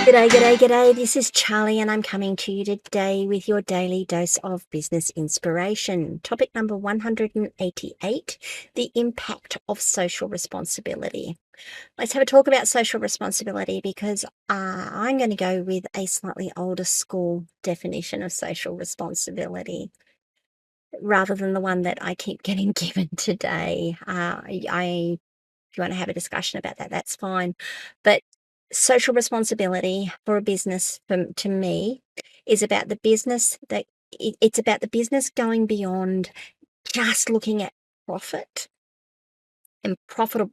G'day, g'day, g'day. This is Charlie, and I'm coming to you today with your daily dose of business inspiration. Topic number 188, the impact of social responsibility. Let's have a talk about social responsibility because I'm going to go with a slightly older school definition of social responsibility rather than the one that I keep getting given today. If you want to have a discussion about that, that's fine. But social responsibility for a business, to me, is about the business it's about the business going beyond just looking at profit and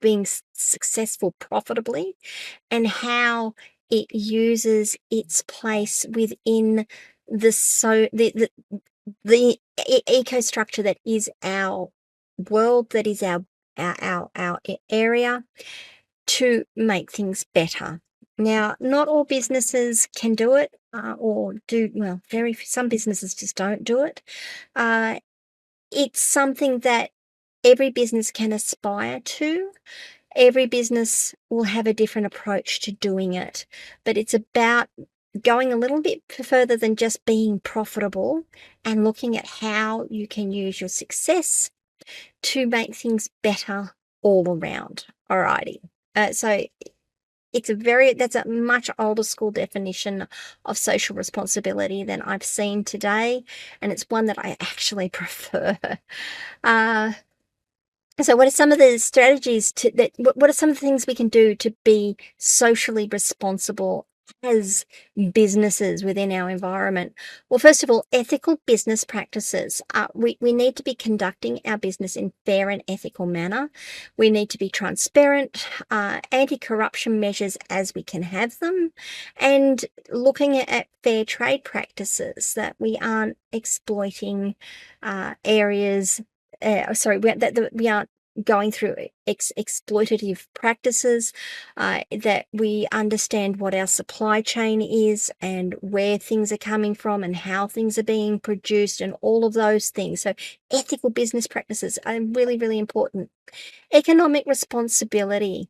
being successful profitably, and how it uses its place within the ecostructure that is our world, that is our area, to make things better. Now, not all businesses can do it, or do well. Some businesses just don't do it. Uh, it's something that every business can aspire to. Every business will have a different approach to doing it, but it's about going a little bit further than just being profitable and looking at how you can use your success to make things better all around. Alrighty. So that's a much older school definition of social responsibility than I've seen today, and it's one that I actually prefer. Uh, so what are some of the strategies what are some of the things we can do to be socially responsible as businesses within our environment? Well, first of all, ethical business practices. We need to be conducting our business in fair and ethical manner. We need to be transparent, anti-corruption measures as we can have them, and looking at fair trade practices, that we aren't exploiting areas that we aren't going through exploitative practices, that we understand what our supply chain is and where things are coming from and how things are being produced and all of those things. So ethical business practices are really, really important. Economic responsibility,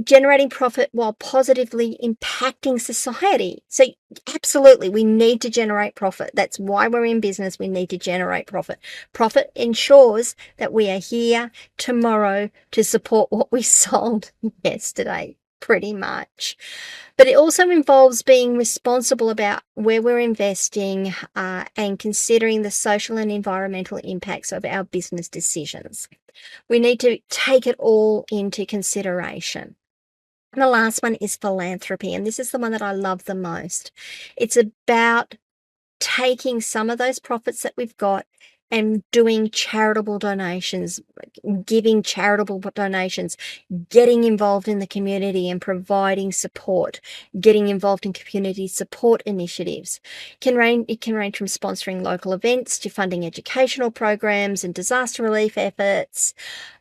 generating profit while positively impacting society. So absolutely, we need to generate profit. That's why we're in business. We need to generate profit. Profit ensures that we are here tomorrow to support what we sold yesterday, pretty much. But it also involves being responsible about where we're investing, and considering the social and environmental impacts of our business decisions. We need to take it all into consideration. And the last one is philanthropy, and this is the one that I love the most. It's about taking some of those profits that we've got and doing charitable donations, giving charitable donations, getting involved in the community and providing support, getting involved in community support initiatives. It can range from sponsoring local events to funding educational programs and disaster relief efforts.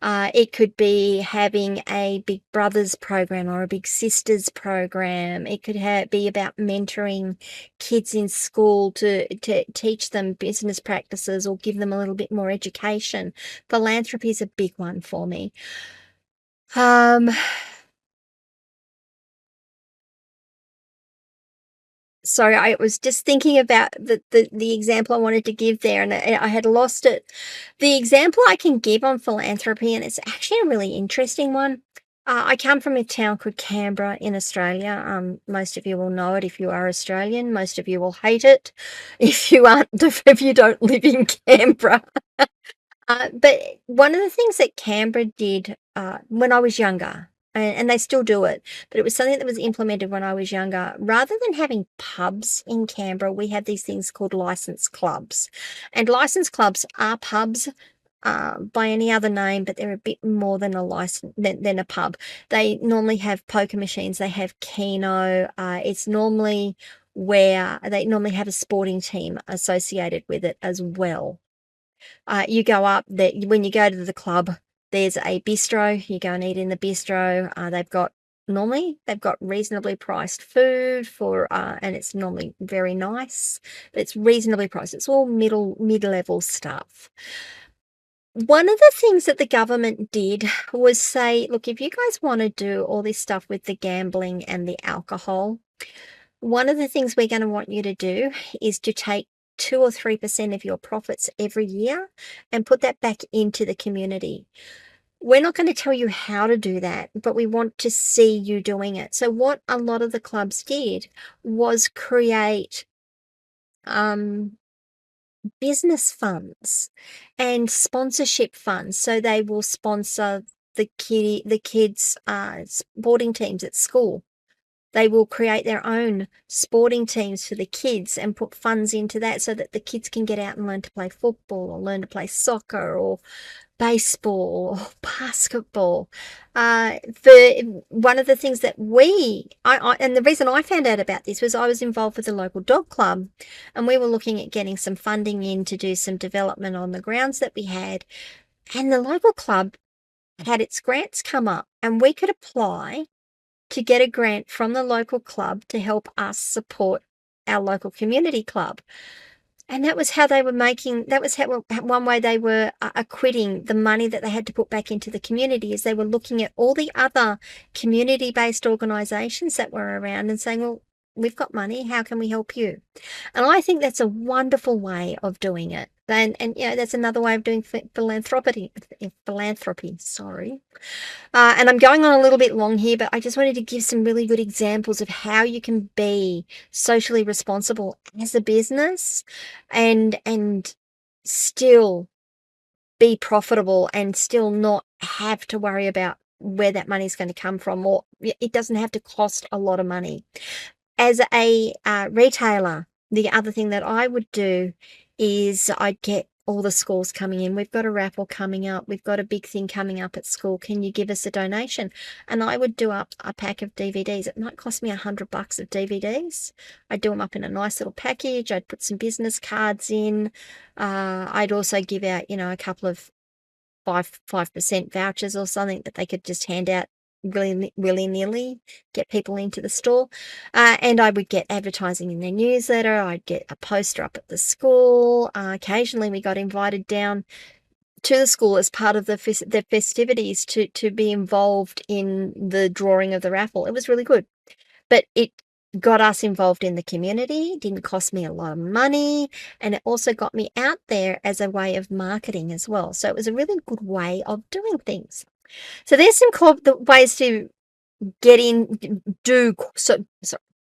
It could be having a Big Brothers program or a Big Sisters program. It could be about mentoring kids in school to teach them business practices or give them a little bit more education. Philanthropy is a big one for me. Sorry, I was just thinking about the example I wanted to give there, and I had lost it. The example I can give on philanthropy, and it's actually a really interesting one. I come from a town called Canberra in Australia. Most of you will know it if you are Australian. Most of you will hate it if you aren't, if you don't live in Canberra. But one of the things that Canberra did when I was younger, and they still do it, but it was something that was implemented when I was younger. Rather than having pubs in Canberra, we have these things called licensed clubs. And licensed clubs are pubs by any other name, but they're a bit more than than a pub. They normally have poker machines, they have Keno. It's normally where they normally have a sporting team associated with it as well. You go up that when you go to the club, there's a bistro. You go and eat in the bistro. They've got reasonably priced food and it's normally very nice, but it's reasonably priced. It's all mid-level stuff. One of the things that the government did was say, look, if you guys want to do all this stuff with the gambling and the alcohol, One of the things we're going to want you to do is to take 2 or 3% of your profits every year and put that back into the community. We're not going to tell you how to do that, but we want to see you doing it. So what a lot of the clubs did was create business funds and sponsorship funds. So they will sponsor the kids' sporting teams at school. They will create their own sporting teams for the kids and put funds into that so that the kids can get out and learn to play football or learn to play soccer or baseball or basketball. For one of the things that and the reason I found out about this was I was involved with the local dog club, and we were looking at getting some funding in to do some development on the grounds that we had. And the local club had its grants come up, and we could apply to get a grant from the local club to help us support our local community club. And that was how they were making, that was how one way they were acquitting the money that they had to put back into the community, is they were looking at all the other community-based organisations that were around and saying, well, we've got money, how can we help you? And I think that's a wonderful way of doing it. And that's another way of doing philanthropy, sorry. And I'm going on a little bit long here, but I just wanted to give some really good examples of how you can be socially responsible as a business and still be profitable and still not have to worry about where that money is going to come from, or it doesn't have to cost a lot of money. As a retailer, the other thing that I would do is I'd get all the schools coming in. We've got a raffle coming up. We've got a big thing coming up at school. Can you give us a donation? And I would do up a pack of DVDs. It might cost me $100 of DVDs. I'd do them up in a nice little package. I'd put some business cards in. I'd also give out, a couple of 5% vouchers or something that they could just hand out willy-nilly, get people into the store. And I would get advertising in their newsletter. I'd get a poster up at the school. Occasionally we got invited down to the school as part of the festivities to be involved in the drawing of the raffle. It was really good. But it got us involved in the community. It didn't cost me a lot of money, and it also got me out there as a way of marketing as well. So it was a really good way of doing things. So there's some ways to get in,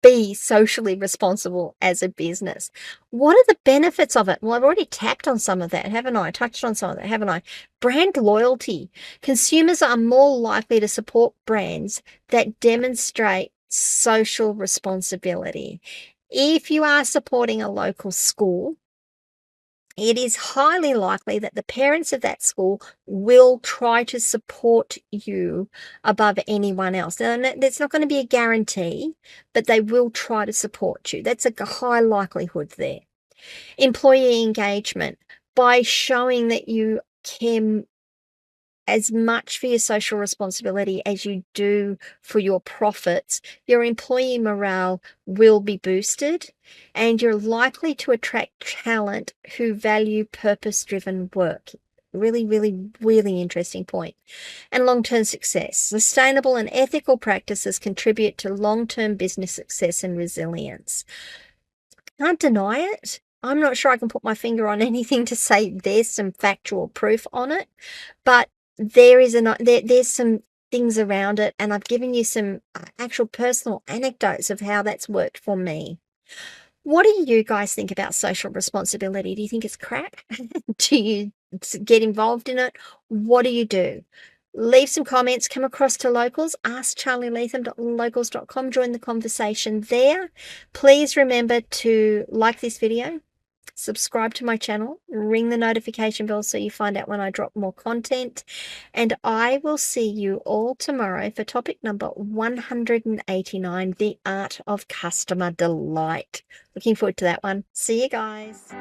be socially responsible as a business. What are the benefits of it? Well, I've already tapped on some of that, haven't I? Touched on some of that, haven't I? Brand loyalty. Consumers are more likely to support brands that demonstrate social responsibility. If you are supporting a local school, it is highly likely that the parents of that school will try to support you above anyone else. Now, that's not going to be a guarantee, but they will try to support you. That's a high likelihood there. Employee engagement. By showing that you care as much for your social responsibility as you do for your profits, your employee morale will be boosted, and you're likely to attract talent who value purpose-driven work. Really, really, really interesting point. And long-term success. Sustainable and ethical practices contribute to long-term business success and resilience. Can't deny it. I'm not sure I can put my finger on anything to say there's some factual proof on it, but there's some things around it, and I've given you some actual personal anecdotes of how that's worked for me. What do you guys think about social responsibility? Do you think it's crap? Do you get involved in it? What do you do? Leave some comments, come across to Locals, ask charlyleetham.locals.com, join the conversation there. Please remember to like this video, subscribe to my channel, ring the notification bell so you find out when I drop more content, and I will see you all tomorrow for topic number 189, the art of customer delight. Looking forward to that one. See you guys.